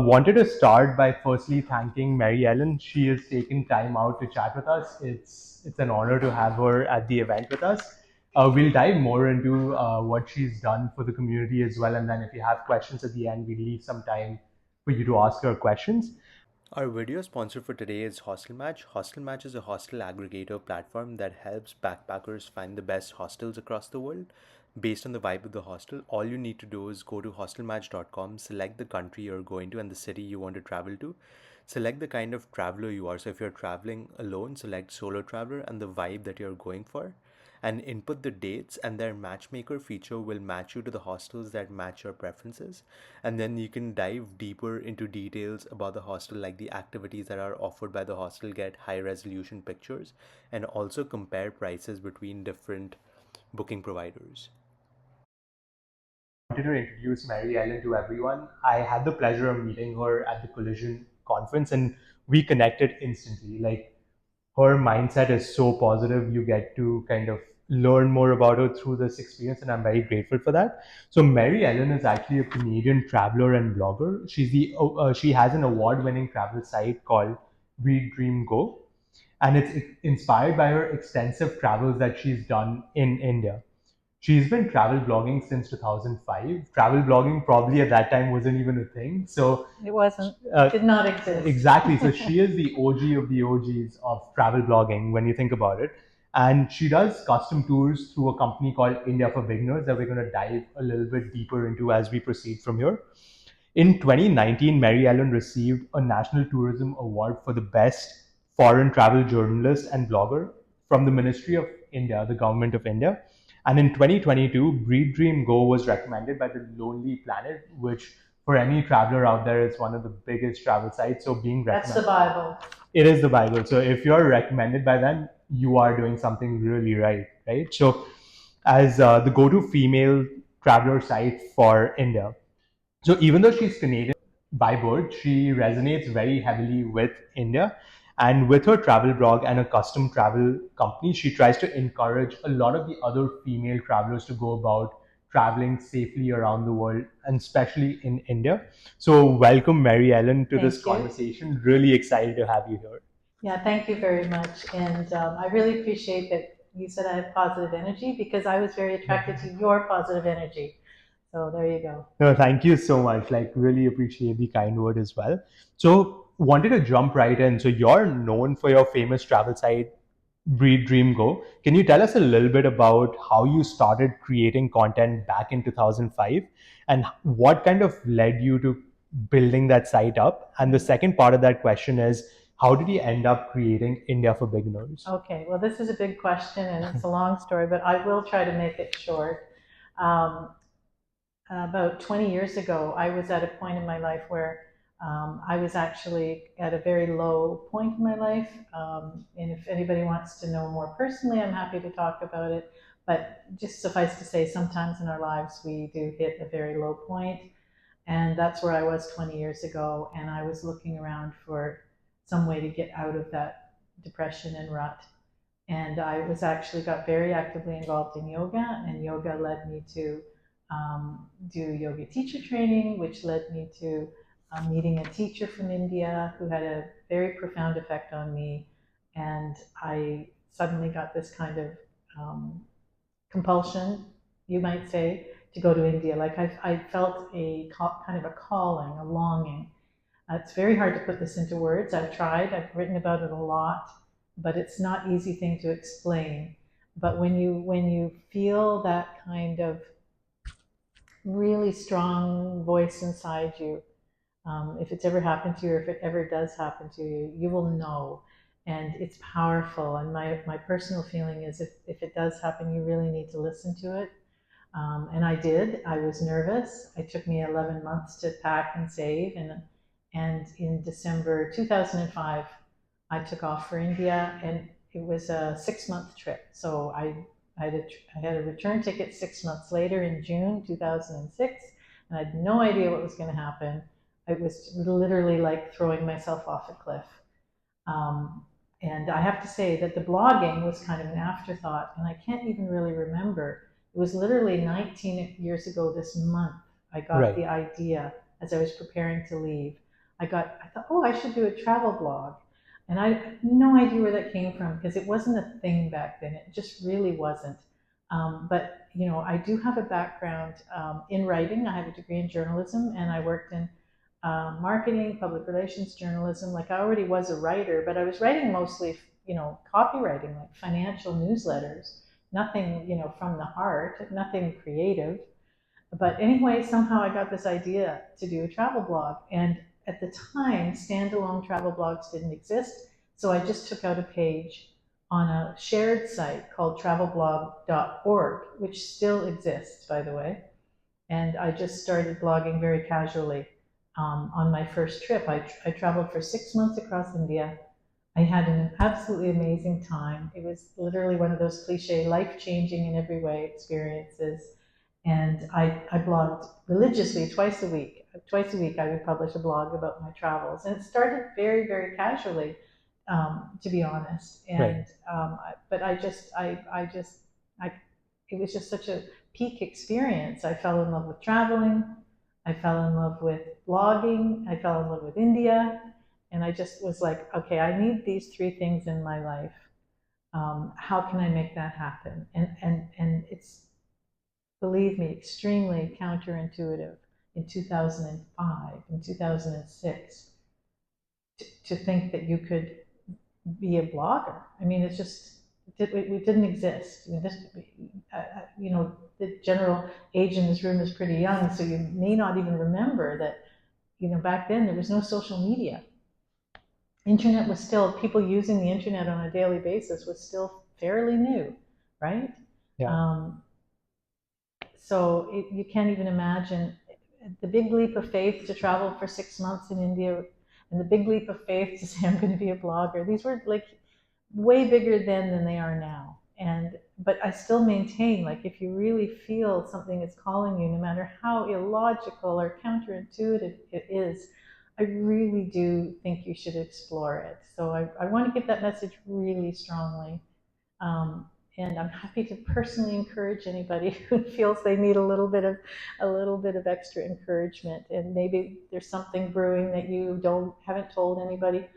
Wanted to start by firstly thanking Mariellen. She has taken time out to chat with us. It's an honor to have her at the event with us. We'll dive more into what she's done for the community as well, and then if you have questions at the end, we'll leave some time for you to ask her questions. Our video sponsor for today is Hostelmatch. Hostelmatch is a hostel aggregator platform that helps backpackers find the best hostels across the world. Based on the vibe of the hostel, all you need to do is go to hostelmatch.com, select the country you're going to and the city you want to travel to. Select the kind of traveler you are. So if you're traveling alone, select solo traveler and the vibe that you're going for, and input the dates, and their matchmaker feature will match you to the hostels that match your preferences. And then you can dive deeper into details about the hostel, like the activities that are offered by the hostel, get high resolution pictures, and also compare prices between different booking providers. Wanted to introduce Mary Ellen to everyone. I had the pleasure of meeting her at the Collision conference, and we connected instantly. Like, her mindset is so positive. You get to kind of learn more about her through this experience, and I'm very grateful for that. So Mary Ellen is actually a Canadian traveler and blogger. She has an award-winning travel site called BreathedDreamGo, and it's inspired by her extensive travels that she's done in India. She's been travel blogging since 2005. Travel blogging probably at that time wasn't even a thing. So It wasn't. uh, It did not exist. exactly. So she is the OG of the OGs of travel blogging when you think about it. And she does custom tours through a company called India for Beginners that we're going to dive a little bit deeper into as we proceed from here. In 2019, Mary Ellen received a National Tourism Award for the best foreign travel journalist and blogger from the Ministry of India, the Government of India. And in 2022, Breed Dream Go was recommended by the Lonely Planet, which for any traveler out there is one of the biggest travel sites. So being That's the recommended, Bible. it is the Bible. So if you're recommended by them, you are doing something really right, right? So as the go-to female traveler site for India. So even though she's Canadian by birth, she resonates very heavily with India. And with her travel blog and a custom travel company, she tries to encourage a lot of the other female travelers to go about traveling safely around the world, and especially in India. So welcome, Mary Ellen, to this Thank you. conversation. Really excited to have you here. Yeah, thank you very much. And I really appreciate that you said I have positive energy because I was very attracted to your positive energy. So there you go. No, thank you so much. Like, really appreciate the kind word as well. So, wanted to jump right in. So, you're known for your famous travel site, Breed Dream Go. Can you tell us a little bit about how you started creating content back in 2005 and what kind of led you to building that site up? And the second part of that question is, how did you end up creating India for Beginners? Okay, well, this is a big question and it's a long story, but I will try to make it short. Um, about 20 years ago, I was at a point in my life where I was actually at a very low point in my life. And if anybody wants to know more personally, I'm happy to talk about it. But just suffice to say, sometimes in our lives, we do hit a very low point. And that's where I was 20 years ago. And I was looking around for some way to get out of that depression and rut. And I was actually got very actively involved in yoga, and yoga led me to do yoga teacher training, which led me to meeting a teacher from India who had a very profound effect on me. And I suddenly got this kind of compulsion, you might say, to go to India. Like I felt a kind of a calling, a longing. It's very hard to put this into words. I've tried, I've written about it a lot, but it's not easy thing to explain. But when you feel that kind of really strong voice inside you, if it's ever happened to you, or if it ever does happen to you, you will know. And it's powerful. And my personal feeling is if it does happen, you really need to listen to it. And I did. I was nervous. It took me 11 months to pack and save. And in December 2005, I took off for India, and it was a 6 month trip. So I had a return ticket 6 months later in June 2006, and I had no idea what was going to happen. It was literally like throwing myself off a cliff. Um, and I have to say that the blogging was kind of an afterthought, and I can't even really remember. It was literally 19 years ago this month I got Right. the idea as I was preparing to leave. I thought, oh, I should do a travel blog. And I had no idea where that came from because it wasn't a thing back then. It just really wasn't. But you know, I do have a background in writing. I have a degree in journalism, and I worked in marketing, public relations, journalism. Like I already was a writer, but I was writing mostly, you know, copywriting, like financial newsletters. Nothing, you know, from the heart, nothing creative. But anyway, somehow I got this idea to do a travel blog. And at the time, standalone travel blogs didn't exist. So I just took out a page on a shared site called travelblog.org, which still exists, by the way. And I just started blogging very casually on my first trip. I traveled for 6 months across India. I had an absolutely amazing time. It was literally one of those cliche, life changing in every way experiences. And I blogged religiously twice a week. Twice a week, I would publish a blog about my travels. And it started very, very casually, to be honest. Right. And but I, it was just such a peak experience. I fell in love with traveling. I fell in love with blogging. I fell in love with India. And I just was like, okay, I need these three things in my life. How can I make that happen? And it's, believe me, extremely counterintuitive in 2005, in 2006, to think that you could be a blogger. I mean, it's just, it didn't exist. I mean, you know, the general age in this room is pretty young, so you may not even remember that, you know, back then there was no social media. Internet was still, people using the internet on a daily basis was still fairly new, right? Yeah. Um, so you can't even imagine the big leap of faith to travel for 6 months in India, and the big leap of faith to say I'm going to be a blogger. These were like way bigger then than they are now. And but I still maintain, like, if you really feel something is calling you, no matter how illogical or counterintuitive it is, I really do think you should explore it. So I want to give that message really strongly. Um, and I'm happy to personally encourage anybody who feels they need a little bit of extra encouragement, and maybe there's something brewing that you haven't told anybody.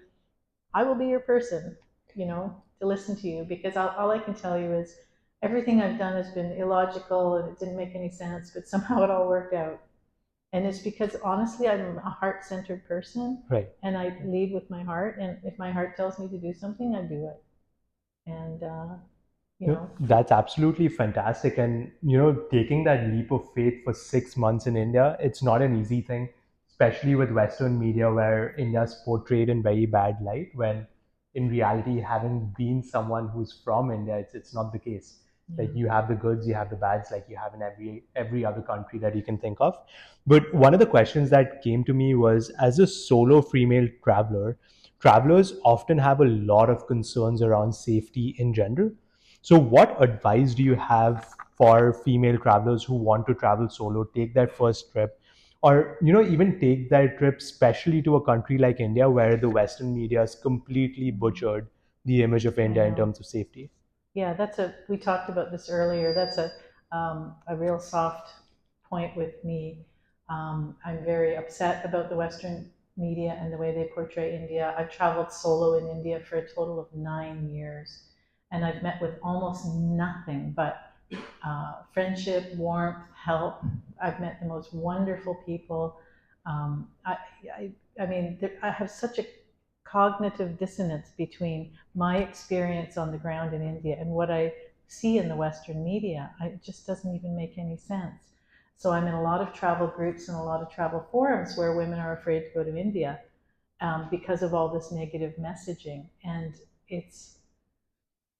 I will be your person, you know, to listen to you, because all I can tell you is everything I've done has been illogical and it didn't make any sense, but somehow it all worked out. And it's because honestly, I'm a heart centered person, Right. and I lead with my heart. And if my heart tells me to do something, I do it. And, you No, know, that's absolutely fantastic. And, taking that leap of faith for 6 months in India, it's not an easy thing, especially with Western media where India's portrayed in very bad light, when in reality, having been someone who's from India, it's not the case. yeah. Like, you have the goods, you have the bads, like you have in every other country that you can think of. But one of the questions that came to me was, as a solo female traveler, travelers often have a lot of concerns around safety in general. So, what advice do you have for female travelers who want to travel solo, take their first trip, or even take their trip, especially to a country like India, where the Western media has completely butchered the image of I India in know. terms of safety? Yeah, we talked about this earlier. That's a real soft point with me. I'm very upset about the Western media and the way they portray India. I've traveled solo in India for a total of 9 years, and I've met with almost nothing but friendship, warmth, help. I've met the most wonderful people. Um, I, I mean, I have such a cognitive dissonance between my experience on the ground in India and what I see in the Western media. It just doesn't even make any sense. So I'm in a lot of travel groups and a lot of travel forums where women are afraid to go to India because of all this negative messaging, and it's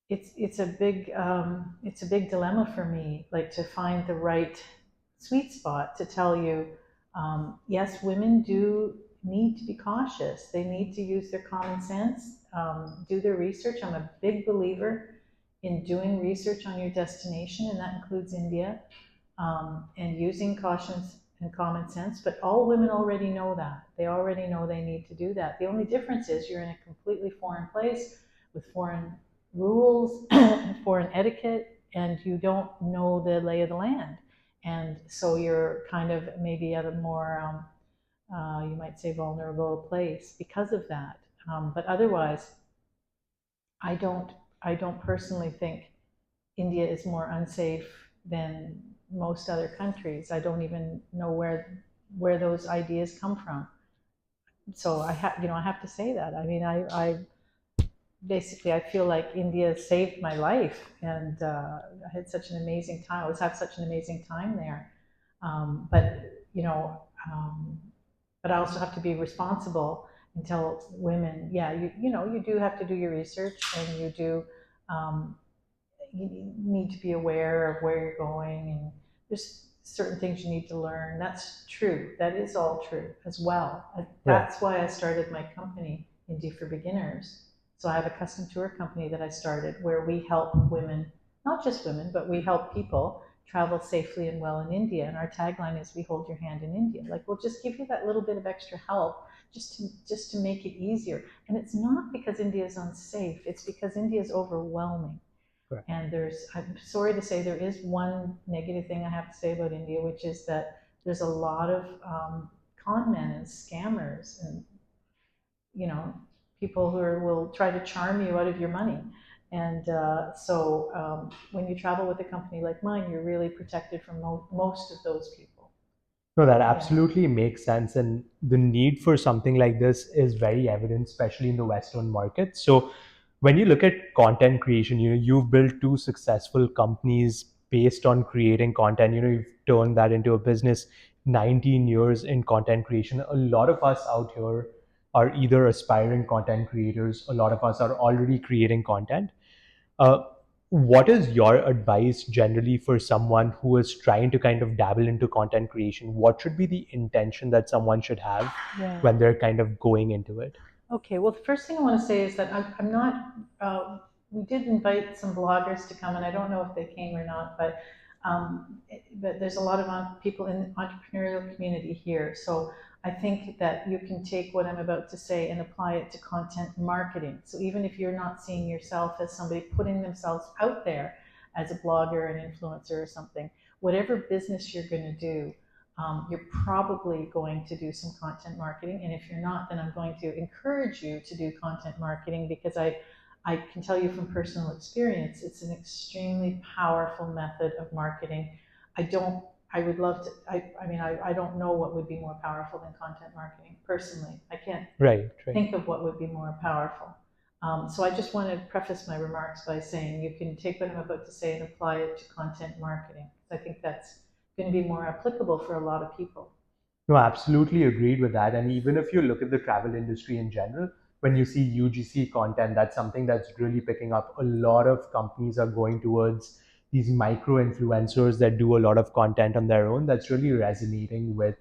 it's a big dilemma for me, like, to find the right sweet spot to tell you, yes, women do need to be cautious. They need to use their common sense, do their research. I'm a big believer in doing research on your destination, and that includes India, and using cautions and common sense. But all women already know that. They already know they need to do that. The only difference is you're in a completely foreign place with foreign rules, foreign etiquette, and you don't know the lay of the land. And so you're kind of maybe at a more you might say, vulnerable place because of that. But otherwise, I don't, I don't personally think India is more unsafe than most other countries. I don't even know where those ideas come from. So I have to say that. I mean, I basically I feel like India saved my life, and I had such an amazing time. I was have such an amazing time there. But you know, but I also have to be responsible and tell women, yeah, you do have to do your research, and um, you need to be aware of where you're going, and there's certain things you need to learn. That's true. That is all true as well. Right. That's why I started my company, India for Beginners. So I have a custom tour company that I started where we help women, not just women, but we help people travel safely and well in India. And our tagline is, "We hold your hand in India." Like, we'll just give you that little bit of extra help just to make it easier. And it's not because India is unsafe. It's because India is overwhelming. Correct. And I'm sorry to say, there is one negative thing I have to say about India, which is that there's a lot of con men and scammers, and people will try to charm you out of your money. And when you travel with a company like mine, you're really protected from most of those people. No, that Yeah. absolutely makes sense. And the need for something like this is very evident, especially in the Western market. So when you look at content creation, you've built two successful companies based on creating content. You've turned that into a business, 19 years in content creation. A lot of us out here are either aspiring content creators, a lot of us are already creating content. Uh, what is your advice generally for someone who is trying to kind of dabble into content creation? What should be the intention that someone should have Yeah. when they're kind of going into it? Okay, well, the first thing I want to say is that I'm not, we did invite some bloggers to come, and I don't know if they came or not, but there's a lot of people in the entrepreneurial community here. So I think that you can take what I'm about to say and apply it to content marketing. So even if you're not seeing yourself as somebody putting themselves out there as a blogger, an influencer, or something, whatever business you're going to do, you're probably going to do some content marketing. And if you're not, then I'm going to encourage you to do content marketing, because I can tell you from personal experience, it's an extremely powerful method of marketing. I don't, I would love to, I mean, I don't know what would be more powerful than content marketing personally. I can't Right, right. think of what would be more powerful. So I just want to preface my remarks by saying you can take what I'm about to say and apply it to content marketing. I think that's going to be more applicable for a lot of people. No, absolutely agreed with that. And even if you look at the travel industry in general, when you see UGC content, that's something that's really picking up. A lot of companies are going towards these micro influencers that do a lot of content on their own. That's really resonating with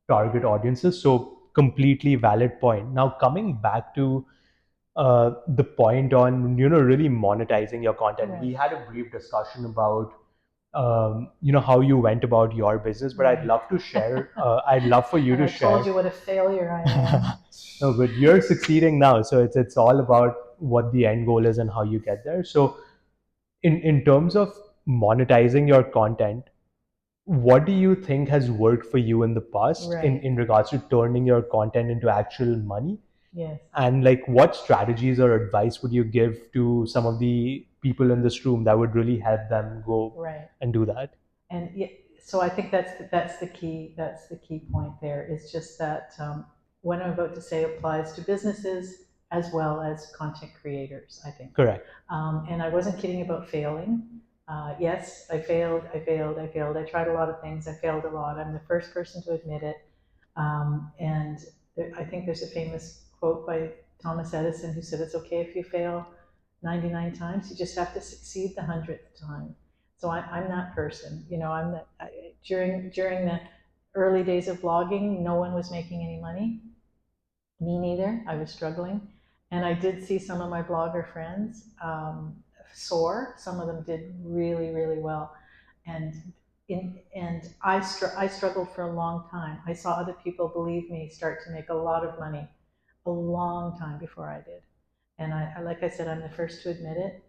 target audiences. So, completely valid point. Now, coming back to the point on really monetizing your content, we Right. had a brief discussion about how you went about your business, but I'd Right. love to share. I'd love for you And to I told share. you what a failure I am. No, but you're succeeding now, so it's all about what the end goal is and how you get there. So, in terms of monetizing your content, what do you think has worked for you in the past in Right. in regards to turning your content into actual money? Yes. And like, what strategies or advice would you give to some of the people in this room that would really help them go Right. and do that? And yeah, so I think that's the key. That's the key point. There is just that what I'm about to say applies to businesses as well as content creators, I think. Correct. And I wasn't kidding about failing. Yes, I failed. I failed. I failed. I tried a lot of things. I failed a lot. I'm the first person to admit it. And I think there's a famous quote by Thomas Edison who said, "It's okay if you fail 99 times. You just have to succeed the 100th time." So I'm that person. During the early days of blogging, no one was making any money. Me neither. I was struggling, and I did see some of my blogger friends soar. Some of them did really, really well, and I struggled for a long time. I saw other people, believe me, start to make a lot of money a long time before I did, and like I said, I'm the first to admit it.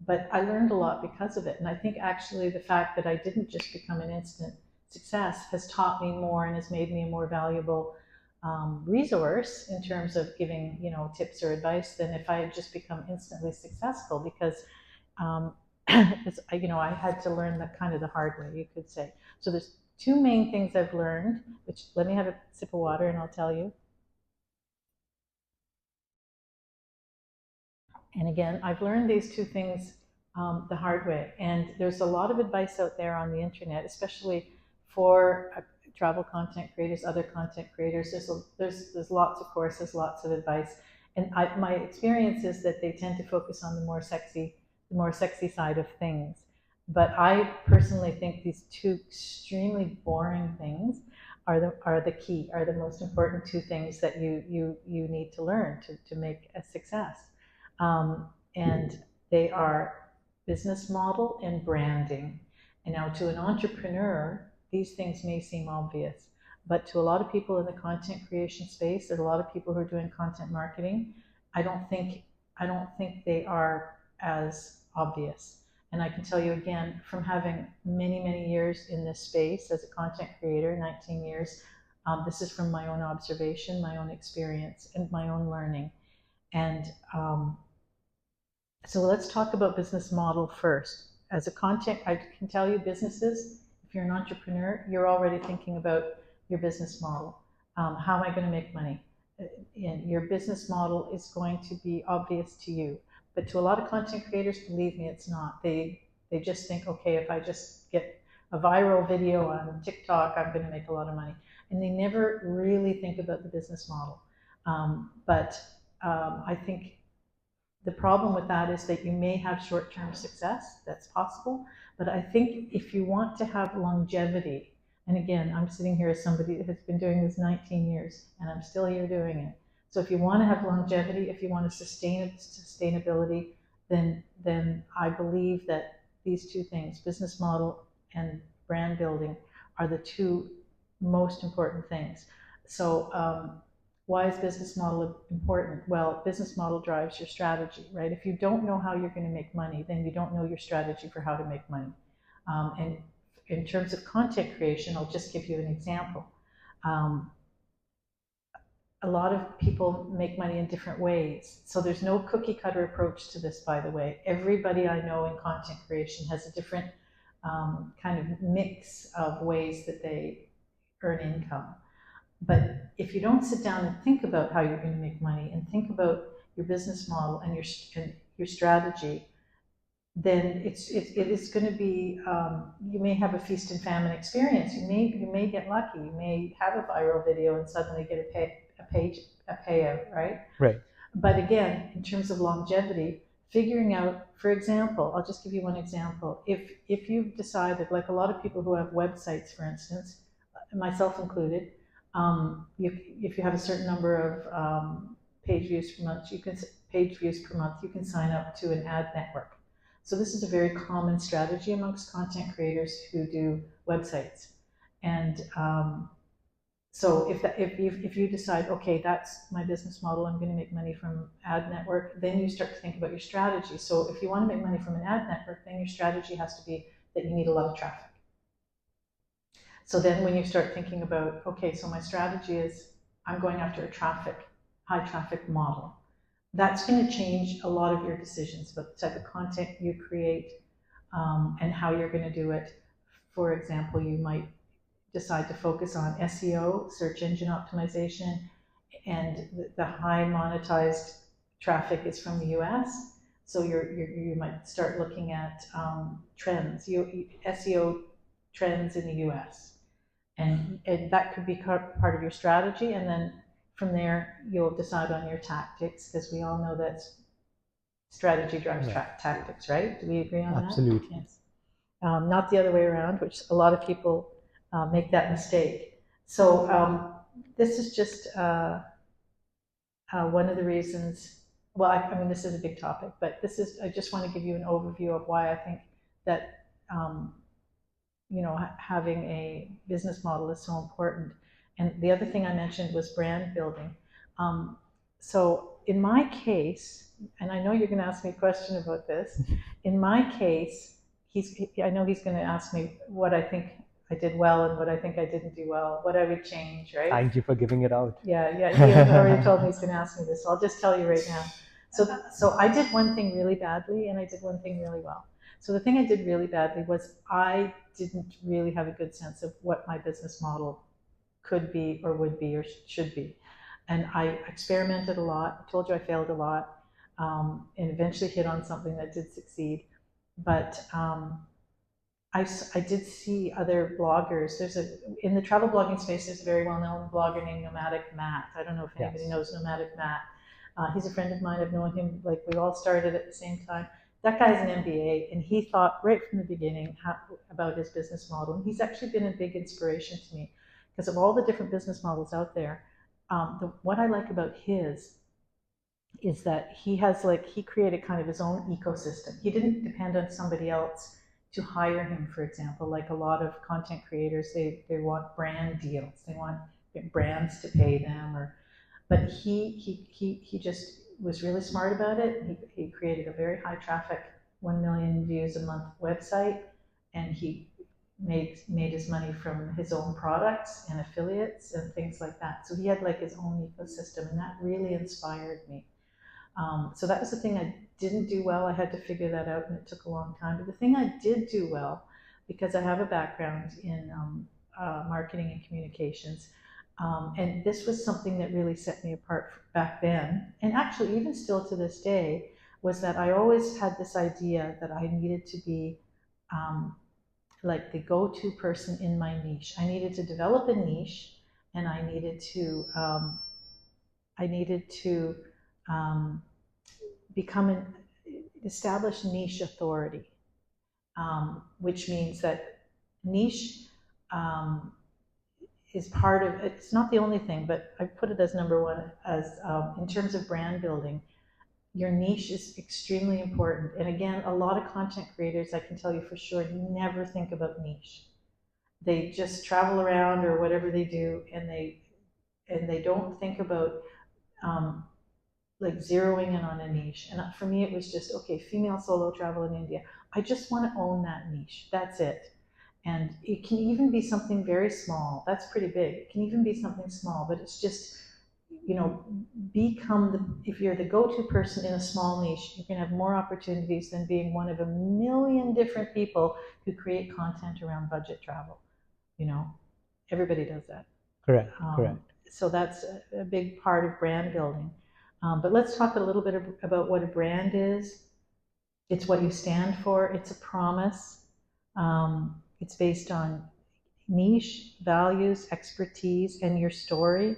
But I learned a lot because of it, and I think actually the fact that I didn't just become an instant success has taught me more and has made me a more valuable resource in terms of giving, tips or advice than if I had just become instantly successful, because um, I had to learn that kind of the hard way, you could say. So there's two main things I've learned, which, let me have a sip of water and I'll tell you. And again, I've learned these two things the hard way. And there's a lot of advice out there on the internet, especially for travel content creators, other content creators. There's lots of courses, lots of advice. And my experience is that they tend to focus on the more sexy side of things. But I personally think these two extremely boring things are the key, are the most important two things that you need to learn to make a success. And they are business model and branding. And now, to an entrepreneur, these things may seem obvious, but to a lot of people in the content creation space, there's a lot of people who are doing content marketing. I don't think they are as obvious. And I can tell you again, from having many years in this space as a content creator, 19 years, this is from my own observation, my own experience, and my own learning. And so let's talk about business model first. As a content, I can tell you, businesses, if you're an entrepreneur, you're already thinking about your business model. How am I going to make money? And your business model is going to be obvious to you. But to a lot of content creators, believe me, it's not. They just think, okay, if I just get a viral video on TikTok, I'm going to make a lot of money. And they never really think about the business model. But I think the problem with that is that you may have short-term success. That's possible. But I think if you want to have longevity, and again, I'm sitting here as somebody that has been doing this 19 years, and I'm still here doing it. So if you want to have longevity, if you want to sustainability, then I believe that these two things, business model and brand building, are the two most important things. So why is business model important? Well, business model drives your strategy, right? If you don't know how you're going to make money, then you don't know your strategy for how to make money. And in terms of content creation, I'll just give you an example. A lot of people make money in different ways. So there's no cookie cutter approach to this, by the way. Everybody I know in content creation has a different kind of mix of ways that they earn income. But if you don't sit down and think about how you're going to make money and think about your business model and your strategy, then it is going to be, you may have a feast and famine experience. You may get lucky. You may have a viral video and suddenly get a payout, right? Right. But again, in terms of longevity, figuring out, for example, I'll just give you one example. If you've decided, like a lot of people who have websites, for instance, myself included, if you have a certain number of page views per month, you can sign up to an ad network. So this is a very common strategy amongst content creators who do websites. And so if you decide, okay, that's my business model, I'm going to make money from ad network, then you start to think about your strategy. So if you want to make money from an ad network, then your strategy has to be that you need a lot of traffic. So then when you start thinking about, okay, so my strategy is I'm going after a high traffic model. That's going to change a lot of your decisions about the type of content you create and how you're going to do it. For example, you might decide to focus on SEO, search engine optimization, and the high monetized traffic is from the US. So you might start looking at trends, SEO trends in the US. And that could be part of your strategy. And then from there, you'll decide on your tactics, because we all know that strategy drives tactics, right? Do we agree on that? Absolutely. Yes. Not the other way around, which a lot of people make that mistake. So this is just one of the reasons. Well, I mean, this is a big topic, but I just want to give you an overview of why I think that having a business model is so important. And the other thing I mentioned was brand building. So in my case, and I know you're going to ask me a question about this. In my case, I know he's going to ask me what I think I did well and what I think I didn't do well, what I would change, right? Thank you for giving it out. Yeah, he already told me he's going to ask me this, so I'll just tell you right now. So I did one thing really badly and I did one thing really well. So the thing I did really badly was I didn't really have a good sense of what my business model could be or would be or should be. And I experimented a lot. I told you I failed a lot, and eventually hit on something that did succeed. But I did see other bloggers. In the travel blogging space, there's a very well-known blogger named Nomadic Matt. I don't know if anybody knows Nomadic Matt. He's a friend of mine. I've known him, like we all started at the same time. That guy's an MBA, and he thought right from the beginning about his business model. And he's actually been a big inspiration to me because of all the different business models out there. What I like about his is that he created kind of his own ecosystem. He didn't depend on somebody else to hire him, for example. Like a lot of content creators, they want brand deals. They want brands to pay them, but he just was really smart about it. He created a very high traffic, 1 million views a month website, and he made his money from his own products and affiliates and things like that. So he had like his own ecosystem, and that really inspired me. So that was the thing I didn't do well. I had to figure that out, and it took a long time. But the thing I did do well, because I have a background in marketing and communications, and this was something that really set me apart back then, and actually even still to this day, was that I always had this idea that I needed to be like the go-to person in my niche. I needed to develop a niche, and I needed to become an established niche authority, which means that niche is part of, it's not the only thing, but I put it as number one as in terms of brand building. Your niche is extremely important. And again, a lot of content creators, I can tell you for sure, never think about niche. They just travel around or whatever they do, and they don't think about like zeroing in on a niche. And for me, it was just, okay, female solo travel in India. I just want to own that niche. That's it. And it can even be something very small. That's pretty big. It can even be something small, but it's just, if you're the go-to person in a small niche, you can have more opportunities than being one of a million different people who create content around budget travel. Everybody does that. Correct. Correct. So that's a big part of brand building. But let's talk a little bit about what a brand is. It's what you stand for. It's a promise. It's based on niche, values, expertise, and your story.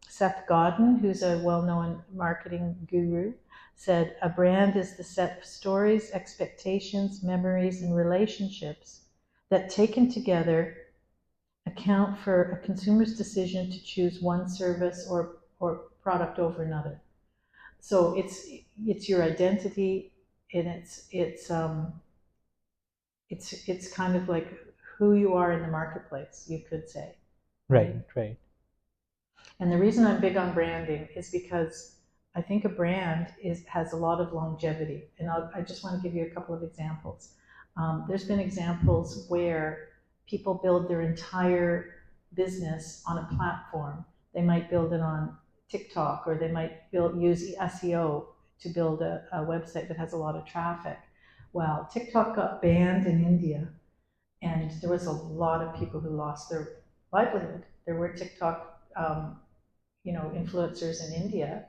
Seth Godin, who's a well-known marketing guru, said, a brand is the set of stories, expectations, memories, and relationships that, taken together, account for a consumer's decision to choose one service or product over another. So it's your identity, and it's kind of like who you are in the marketplace, you could say. Right. And the reason I'm big on branding is because I think a brand has a lot of longevity. And I just want to give you a couple of examples. There's been examples where people build their entire business on a platform. They might build it on TikTok, or they might use SEO to build a website that has a lot of traffic. Well, TikTok got banned in India, and there was a lot of people who lost their livelihood. There were TikTok influencers in India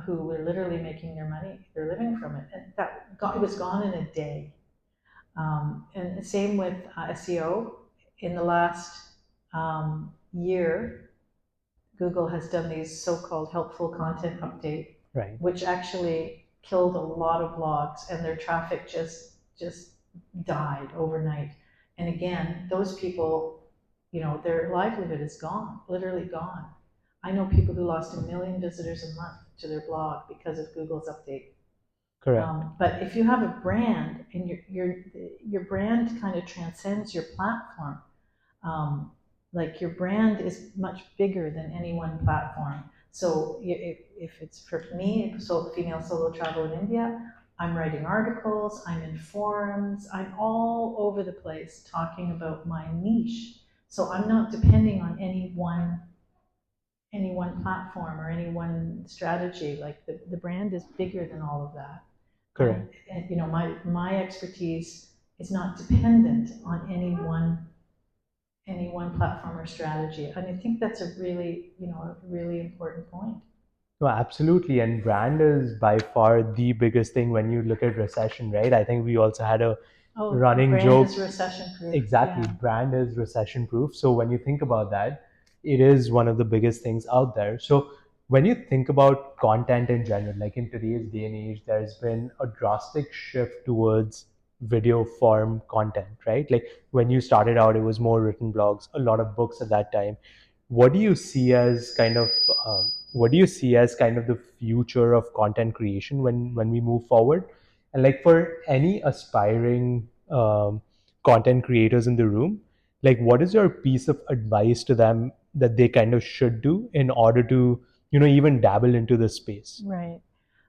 who were literally making their money. They're living from it. And it was gone in a day. And the same with SEO. In the last year, Google has done these so-called helpful content update, which actually killed a lot of blogs, and their traffic just died overnight. And again, those people, their livelihood is gone, literally gone. I know people who lost 1 million visitors a month to their blog because of Google's update. Correct. But if you have a brand, and your brand kind of transcends your platform, like your brand is much bigger than any one platform. So if it's for me, so female solo travel in India, I'm writing articles, I'm in forums, I'm all over the place talking about my niche. So I'm not depending on any one platform or any one strategy. Like the brand is bigger than all of that. Correct. And you know, my expertise is not dependent on any one platform or strategy. And I think that's a really, you know, a really important point. No, absolutely. And brand is by far the biggest thing when you look at recession, right? I think we also had a Oh, running brand joke. is recession proof. Exactly. Yeah. Brand is recession proof. So when you think about that, it is one of the biggest things out there. So when you think about content in general, like in today's day and age, there's been a drastic shift towards video form content, right? Like when you started out, it was more written blogs, a lot of books at that time. What do you see as kind of what do you see as kind of the future of content creation when we move forward? And like for any aspiring content creators in the room, like what is your piece of advice to them that they kind of should do in order to, even dabble into this space? Right.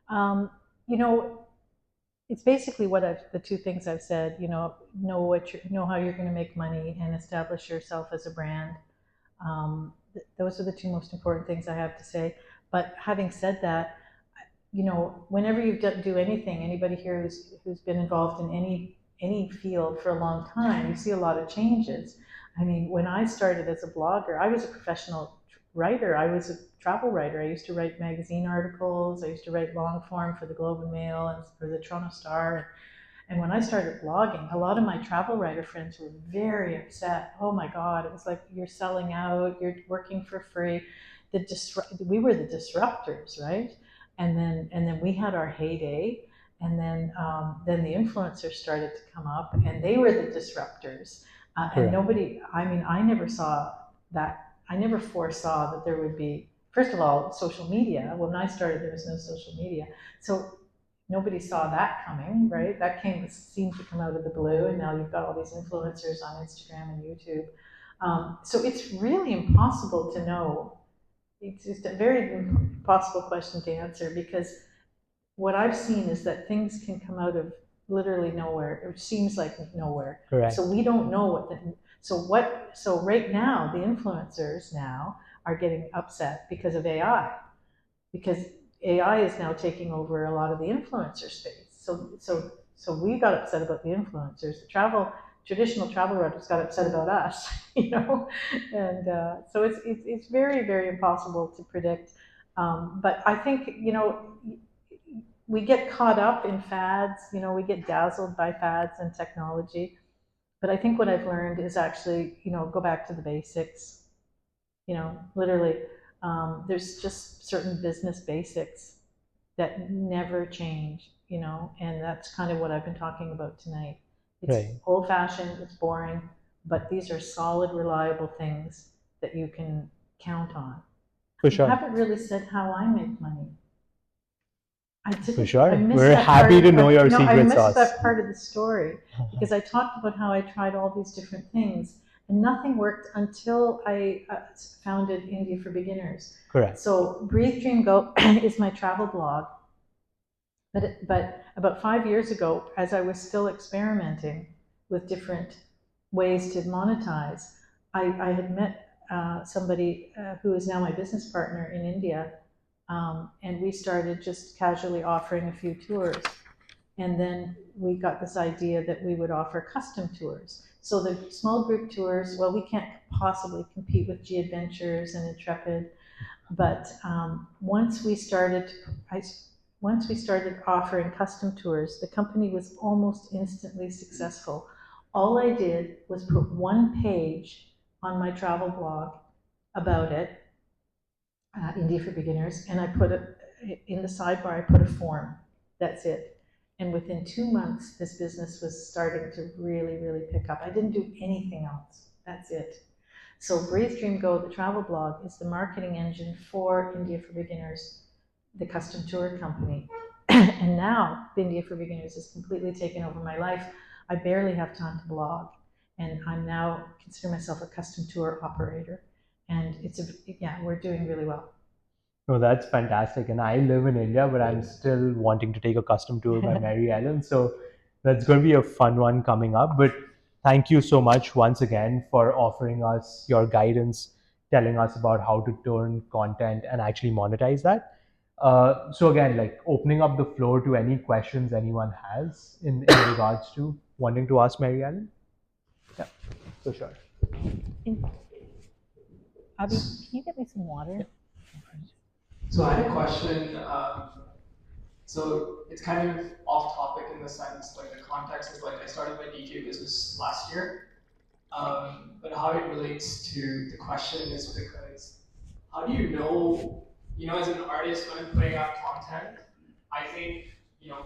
Um, you know, it's basically the two things I've said. You know how you're going to make money and establish yourself as a brand. Those are the two most important things I have to say. But having said that, you know, whenever you do anything, anybody here who's been involved in any field for a long time, you see a lot of changes. I mean, when I started as a blogger, I was a professional writer. I was a travel writer. I used to write magazine articles. I used to write long form for the Globe and Mail and for the Toronto Star. And when I started blogging, a lot of my travel writer friends were very upset. Oh my God, it was like, you're selling out, you're working for free. We were the disruptors, right? And then we had our heyday, and then the influencers started to come up, and they were the disruptors. And Correct. nobody, I mean, I never saw that. I never foresaw that there would be, first of all, social media. When I started, there was no social media. So nobody saw that coming, right? That seemed to come out of the blue, and now you've got all these influencers on Instagram and YouTube. So it's really impossible to know. It's just a very impossible question to answer, because what I've seen is that things can come out of literally nowhere. It seems like nowhere. So Correct. we don't know so right now the influencers now are getting upset because of AI, because AI is now taking over a lot of the influencer space. So we got upset about the influencers. The traditional travel writers got upset about us, you know, and so it's very very impossible to predict. But I think, you know, we get caught up in fads. You know, we get dazzled by fads and technology. But I think what I've learned is actually, you know, go back to the basics. You know, literally, there's just certain business basics that never change, you know, and that's kind of what I've been talking about tonight. It's Right. old fashioned, it's boring, but these are solid, reliable things that you can count on. For We sure. haven't really said how I make money. I For didn't. I sure. missed We're that part happy of. to know your No, I secret missed sauce. that part of the story, because I talked about how I tried all these different things, and nothing worked until I founded India for Beginners. Correct. So Breathe Dream Go is my travel blog, but about 5 years ago, as I was still experimenting with different ways to monetize, I had met somebody who is now my business partner in India, and we started just casually offering a few tours. And then we got this idea that we would offer custom tours. So the small group tours, well, we can't possibly compete with G Adventures and Intrepid, but once we started offering custom tours, the company was almost instantly successful. All I did was put one page on my travel blog about it, India for Beginners, and I put it in the sidebar. I put a form. That's it. And within 2 months, this business was starting to really, really pick up. I didn't do anything else. That's it. So Breathe Dream Go, the travel blog, is the marketing engine for India for Beginners, the custom tour company. And now India for Beginners has completely taken over my life. I barely have time to blog, and I'm now consider myself a custom tour operator. And yeah, we're doing really well. No, that's fantastic. And I live in India, but I'm still wanting to take a custom tour by Mariellen. So that's going to be a fun one coming up. But thank you so much once again for offering us your guidance, telling us about how to turn content and actually monetize that. So again, like opening up the floor to any questions anyone has in regards to wanting to ask Mariellen. Yeah, for sure. Abby, can you get me some water? So I had a question. So it's kind of off topic in the sense, like the context is like I started my DJ business last year, but how it relates to the question is because how do you know, as an artist when I'm putting out content, I think,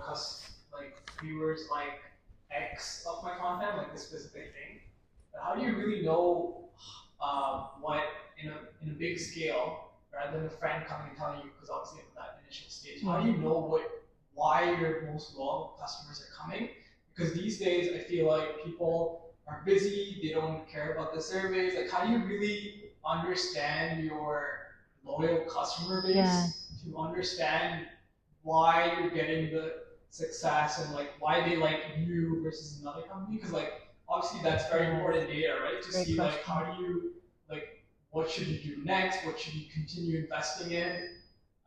cause like viewers like X of my content, like this specific thing, but how do you really know what in a big scale, rather than a friend coming and telling you, because obviously at that initial stage, how do you know why your most loyal customers are coming? Because these days I feel like people are busy, they don't care about the surveys. Like, how do you really understand your loyal customer base Yeah. to understand why you're getting the success and like why they like you versus another company? Because like obviously that's very important data, right? To Great see like question. how do you like what should you do next, what should you continue investing in,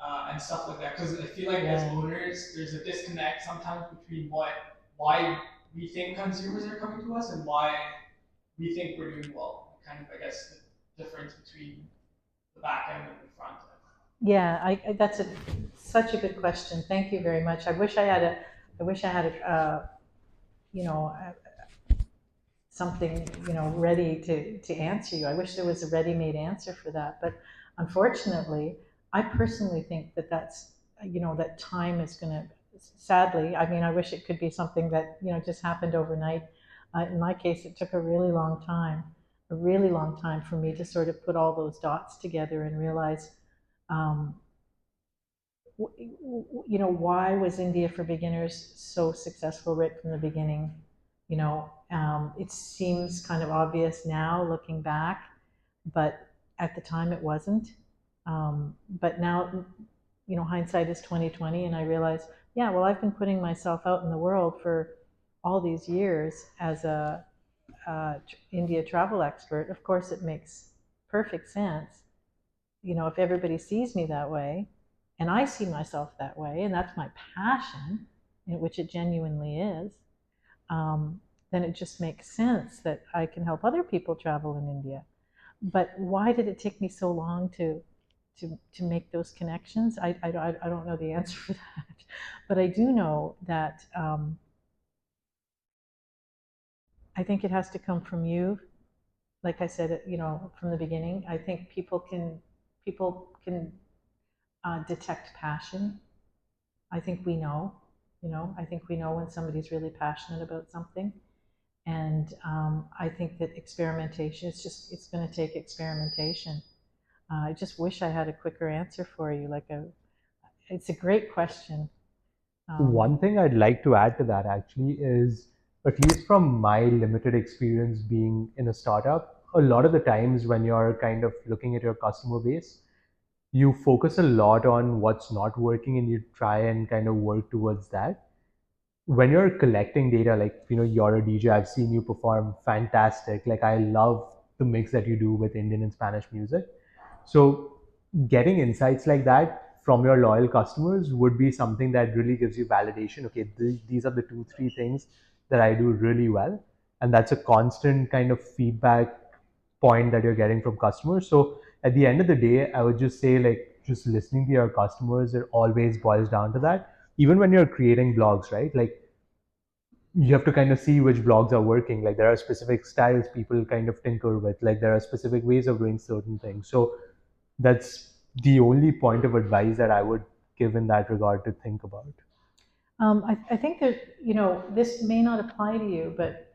and stuff like that. Because I feel like as owners, there's a disconnect sometimes between why we think consumers are coming to us and why we think we're doing well. Kind of, I guess, the difference between the back end and the front end. Yeah, that's such a good question. Thank you very much. I wish I had you know, something, ready to answer you. I wish there was a ready-made answer for that. But unfortunately, I personally think that's, that time is going to, sadly, I mean, I wish it could be something that, just happened overnight. In my case, it took a really long time for me to sort of put all those dots together and realize, um, why was India for Beginners so successful right from the beginning? It seems kind of obvious now looking back, but at the time it wasn't. But now, hindsight is 2020, and I realize, yeah, well, I've been putting myself out in the world for all these years as a India travel expert. Of course, it makes perfect sense. If everybody sees me that way, and I see myself that way, and that's my passion, which it genuinely is, then it just makes sense that I can help other people travel in India. But why did it take me so long to make those connections? I don't know the answer for that. But I do know that I think it has to come from you. Like I said, from the beginning, I think people can detect passion. I think we know, I think we know when somebody's really passionate about something. And I think that experimentation, it's going to take experimentation. I just wish I had a quicker answer for you. It's a great question. One thing I'd like to add to that actually is, at least from my limited experience being in a startup, a lot of the times when you're kind of looking at your customer base, you focus a lot on what's not working and you try and kind of work towards that. When you're collecting data, like, you're a DJ, I've seen you perform fantastic. Like, I love the mix that you do with Indian and Spanish music. So getting insights like that from your loyal customers would be something that really gives you validation. Okay, these are the 2 3 things that I do really well, and that's a constant kind of feedback point that you're getting from customers. So at the end of the day, I would just say, like, just listening to your customers, it always boils down to that. Even when you're creating blogs, right? Like, you have to kind of see which blogs are working. Like, there are specific styles people kind of tinker with. Like, there are specific ways of doing certain things. So that's the only point of advice that I would give in that regard to think about. I think that, this may not apply to you, but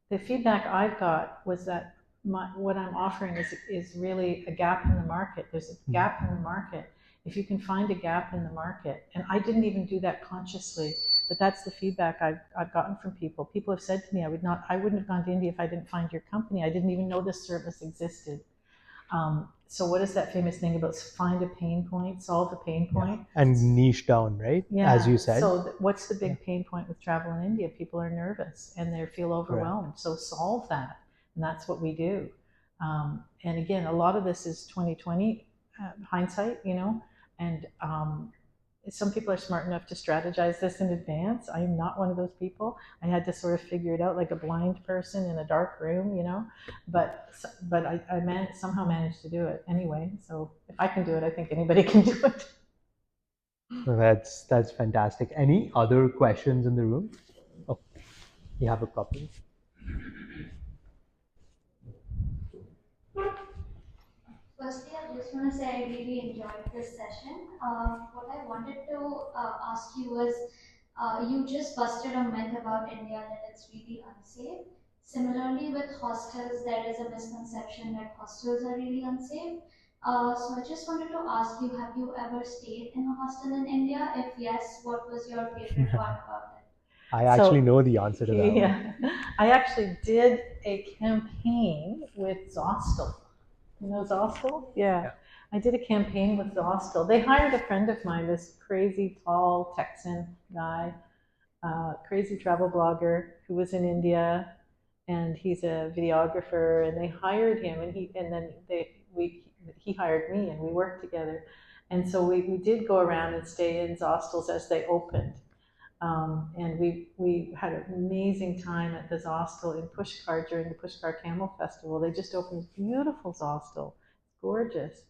the feedback I've got was that what I'm offering is really a gap in the market. There's a gap in the market. If you can find a gap in the market, and I didn't even do that consciously, but that's the feedback I've gotten from people. People have said to me, I wouldn't have gone to India if I didn't find your company. I didn't even know this service existed. so what is that famous thing about find a pain point, solve a pain point? And niche down, right? As you said. So what's the big pain point with travel in India? People are nervous and they feel overwhelmed. So solve that, and that's what we do. And again, a lot of this is 2020 hindsight, and some people are smart enough to strategize this in advance. I am not one of those people. I had to sort of figure it out like a blind person in a dark room, But I somehow managed to do it anyway. So if I can do it, I think anybody can do it. That's fantastic. Any other questions in the room? Oh, you have a couple. Firstly, I just want to say I really enjoyed this session. What I wanted to ask you was you just busted a myth about India that it's really unsafe. Similarly, with hostels, there is a misconception that hostels are really unsafe. So I just wanted to ask you, have you ever stayed in a hostel in India? If yes, what was your favorite part about it? I actually know the answer to that one. Yeah, I actually did a campaign with Zostel. You know Zostel? Yeah. I did a campaign with Zostel. They hired a friend of mine, this crazy tall Texan guy, crazy travel blogger who was in India, and he's a videographer. And they hired him, and he hired me, and we worked together. And so we did go around and stay in Zostels as they opened. And we had an amazing time at the Zostel in Pushkar during the Pushkar Camel Festival. They just opened this beautiful Zostel, gorgeous.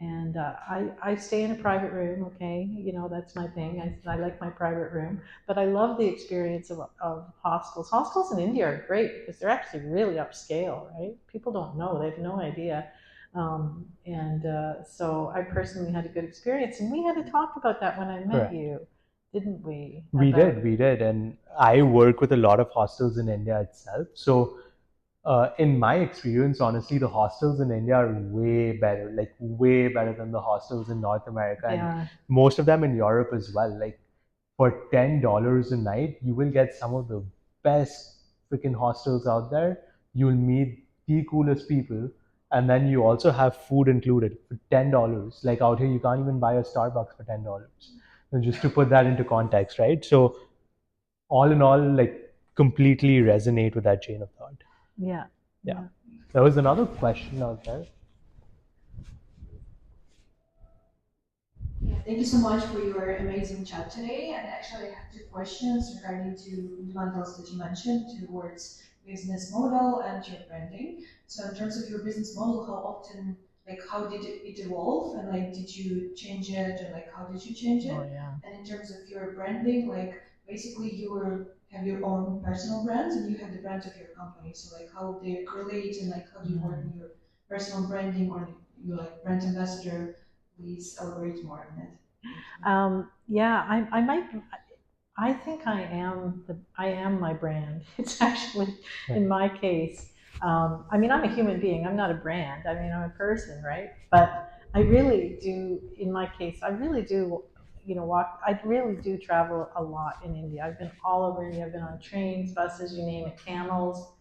And I stay in a private room, okay? That's my thing. I like my private room. But I love the experience of hostels. Hostels in India are great because they're actually really upscale, right? People don't know, they have no idea. So I personally had a good experience. And we had to talk about that when I met Correct. you, didn't we? We did. And I work with a lot of hostels in India itself. So in my experience, honestly, the hostels in India are way better, like way better than the hostels in North America, and most of them in Europe as well. Like for $10 a night, you will get some of the best freaking hostels out there. You'll meet the coolest people, and then you also have food included for $10. Like out here, you can't even buy a Starbucks for $10. And just to put that into context, right? So all in all, like completely resonate with that chain of thought. Yeah. There was another question out there. Yeah, thank you so much for your amazing chat today. And actually, I have two questions regarding to fundamentals that you mentioned towards business model and your branding. So, in terms of your business model, how often, like, how did it evolve, and like, did you change it, and like, how did you change it? Oh, yeah. And in terms of your branding, like, basically, have your own personal brands, and you have the brand of your company. So, like, how they relate, and like, how do you work on your personal branding, or you like brand ambassador? Please elaborate more on it. Yeah, I might. I think I am my brand. It's actually, in my case. I mean, I'm a human being. I'm not a brand. I mean, I'm a person, right? But I really do. In my case, I really do. Walk. I really do travel a lot in India. I've been all over India. I've been on trains, buses, you name it, camels,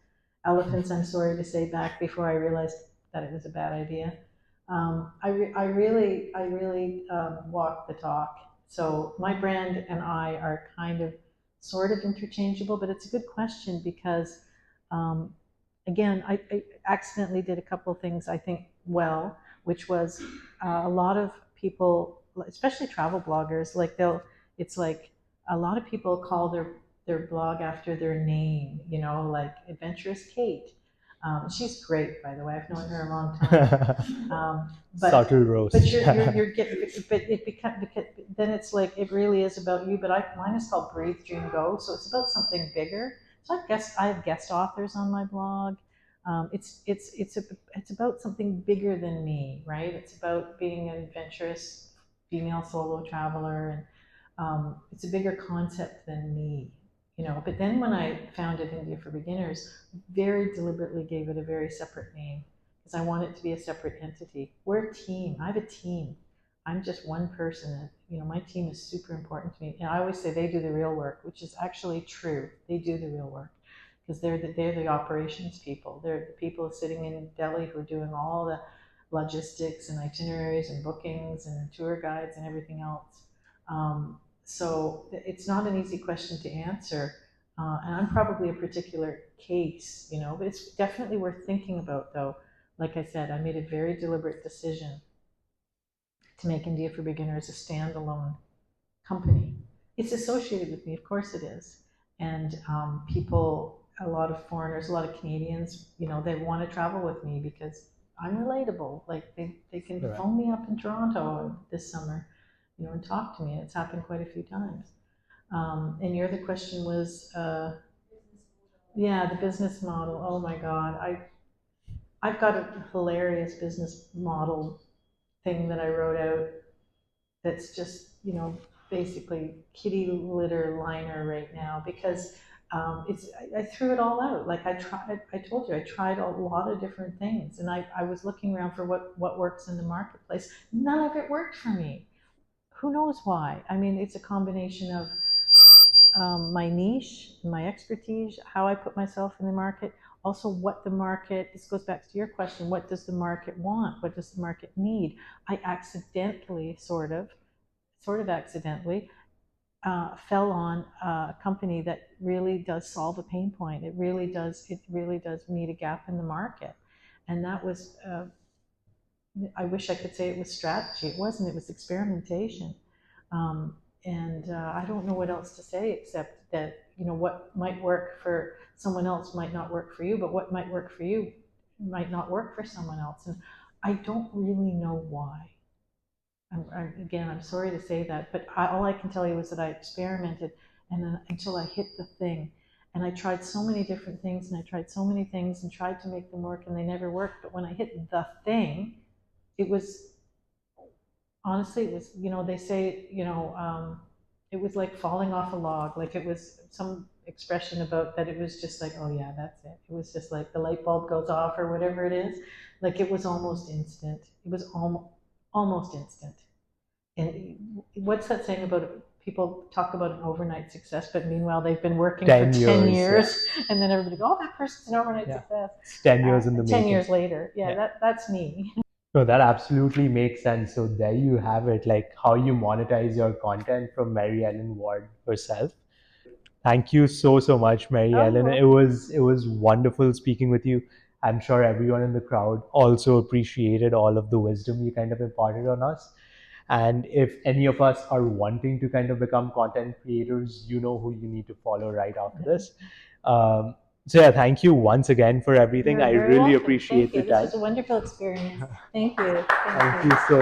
elephants. I'm sorry to say, back before I realized that it was a bad idea. I really walk the talk. So my brand and I are kind of sort of interchangeable, but it's a good question because, again, I accidentally did a couple of things I think well, which was a lot of people, especially travel bloggers, it's like a lot of people call their blog after their name, like Adventurous Kate. She's great, by the way. I've known her a long time. Subtle roast. But you're getting, but it because then it's like it really is about you. But mine is called Breathe, Dream, Go, so it's about something bigger. So I have guest authors on my blog. It's about something bigger than me, right? It's about being an adventurous female solo traveler, and it's a bigger concept than me. But then when I founded India for Beginners, very deliberately gave it a very separate name because I want it to be a separate entity. We're a team. I have a team. I'm just one person. My team is super important to me. And I always say they do the real work, which is actually true. They do the real work because they're the operations people. They're the people sitting in Delhi who are doing all the logistics and itineraries and bookings and tour guides and everything else. So it's not an easy question to answer. And I'm probably a particular case, but it's definitely worth thinking about, though. Like I said, I made a very deliberate decision to make India for Beginners a standalone company. It's associated with me, of course it is. And people, a lot of foreigners, a lot of Canadians, they want to travel with me because I'm relatable. Like they can Right. phone me up in Toronto this summer, and talk to me. It's happened quite a few times. And your other question was, yeah, the business model. Oh my God, I've got a hilarious business model thing that I wrote out that's just, basically kitty litter liner right now because I threw it all out. Like I told you, I tried a lot of different things and I was looking around for what works in the marketplace. None of it worked for me. Who knows why? I mean, it's a combination of my niche, my expertise, how I put myself in the market, also what the market, this goes back to your question, what does the market want? What does the market need? I accidentally, sort of accidentally, fell on a company that really does solve a pain point. It really does meet a gap in the market. And that was, I wish I could say it was strategy. It wasn't, it was experimentation. And I don't know what else to say except that, what might work for someone else might not work for you, but what might work for you might not work for someone else. And I don't really know why. Again, I'm sorry to say that, but all I can tell you is that I experimented and then, until I hit the thing. And I tried so many different things and I tried so many things and tried to make them work and they never worked. But when I hit the thing, it was, honestly, it was, they say, it was like falling off a log. Like it was some expression about that. It was just like, oh yeah, that's it. It was just like the light bulb goes off or whatever it is. Like it was almost instant. It was almost instant. And what's that saying about it? People talk about an overnight success, but meanwhile they've been working for 10 10 years, years, and then everybody go, "Oh, that person's an overnight yeah. success." It's 10 years in the 10 making. years later, yeah, Yeah. that's me. No, that absolutely makes sense. So there you have it, like how you monetize your content from Mariellen Ward herself. Thank you so much, Mariellen. Oh, It was wonderful speaking with you. I'm sure everyone in the crowd also appreciated all of the wisdom you kind of imparted on us. And if any of us are wanting to kind of become content creators, you know who you need to follow right after this. So yeah, thank you once again for everything. you're I very really welcome. appreciate Thank the you. This time. was a wonderful experience. Thank you. Thank you so